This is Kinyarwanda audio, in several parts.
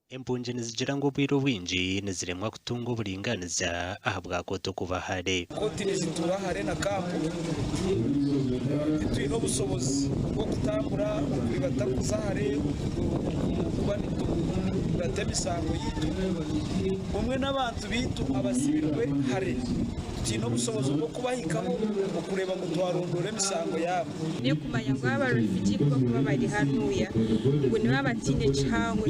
Empungi nizigira ngo bwiro bwinji niziremwa kutunga oburinganiza aha bwa Kooti Okuhwera. Kooti nizitura hare na kampu twine obusobozi bwo kutambura batakuza hare kuba nitugata emisango yitu umwe n'abantu bitu abasibirwe hare twine obusobozi bwo kubahikaho okureba ngo twarondora emisango yabo ne kumanya ngo aba refugee bwo kuba bari hanuya ngo niba batine cyangwa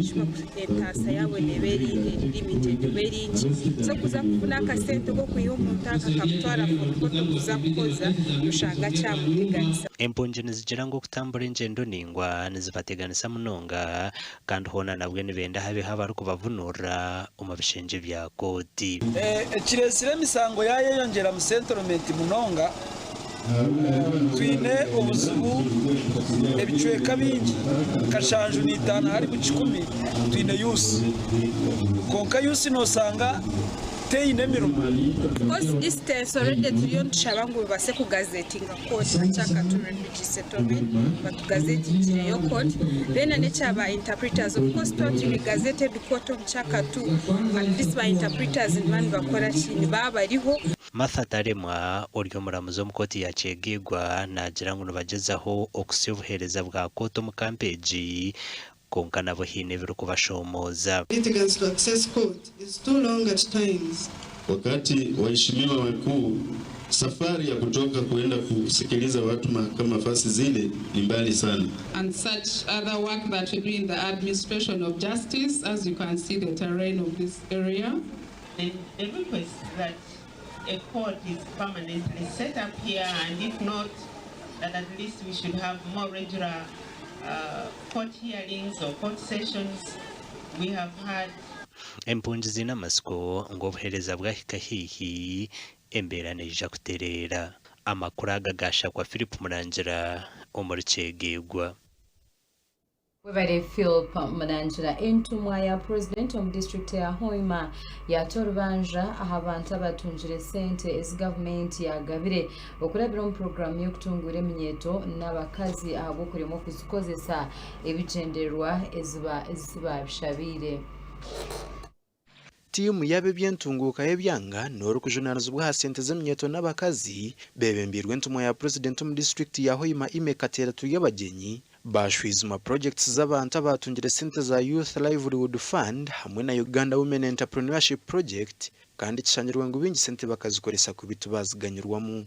ntasa yabo neberi limited berinji so kuza kufuna akasente ko kuyumutaka kaptwara ko tukuza kukoza ushanga cyamuteganisa. Empungi nizigira ngo kutambura ingendo ningwa nizibateganisa munonga kandi hona nabwe nibenda habe haba kubavunura umabishenje bya Kooti. Kiresire emisango yaye yongera mu settlement munonga twine obuzibu ebicweka bingi kashanju nitana hari mu 10 twine yusi konka yusi nosanga teine mirumo because distance already tulion shabangu base ku gazettinga Kooti Kyaka II refugee settlement but gazetting yo Kooti then ne chaba interpreters of course totally gazetted Kooti Kyaka II and this by interpreters in man bakora chini baba riho Mathataremwa oryo muramuzo mu Kooti ya Kyegegwa nagira ngo bagezaho okusibuhereza bwa Kooti mu kampeji konka nabo hine biro kubashomoza. Litigants to access court is too long at times. Wakati waheshimiwa wakuu, safari ya kutoka kuenda kusikiliza watu mahakama fasi zile ni mbali sana. And such other work that we do in the administration of justice, as you can see the terrain of this area. The request that a court is permanently set up here, and if not, that at least we should have more regular court hearings or court sessions. We have had Empungi zina masiko ngo obuhereza bwahika hihi embera neija kuterera. Amakuru agagasha kwa Philip Murangira omuri Kyegegwa. Webare Philip Murangira entumwa ya president of district ya Hoima ya Torubanja aha abantu abatungire sente ez government ya Gabire okurabira mu program yo kutungura eminyeto n'abakazi ahubwo kurimo kuzikozesa ebigenderwa eziba bishabire. Timu yabe byentunguka yebyanga noro kujonarizwa sente z'eminyeto n'abakazi bebembirwe entumwa ya president mu district ya Hoima imekatera tuyabagenyi bashwizuma projects z'abantu abatungire sente za Youth Livelihood Fund hamwe na Uganda Women Entrepreneurship Project kandi kishanyirwa ngo bingi sente bakazikoresa ku bitu baziganyirwamo.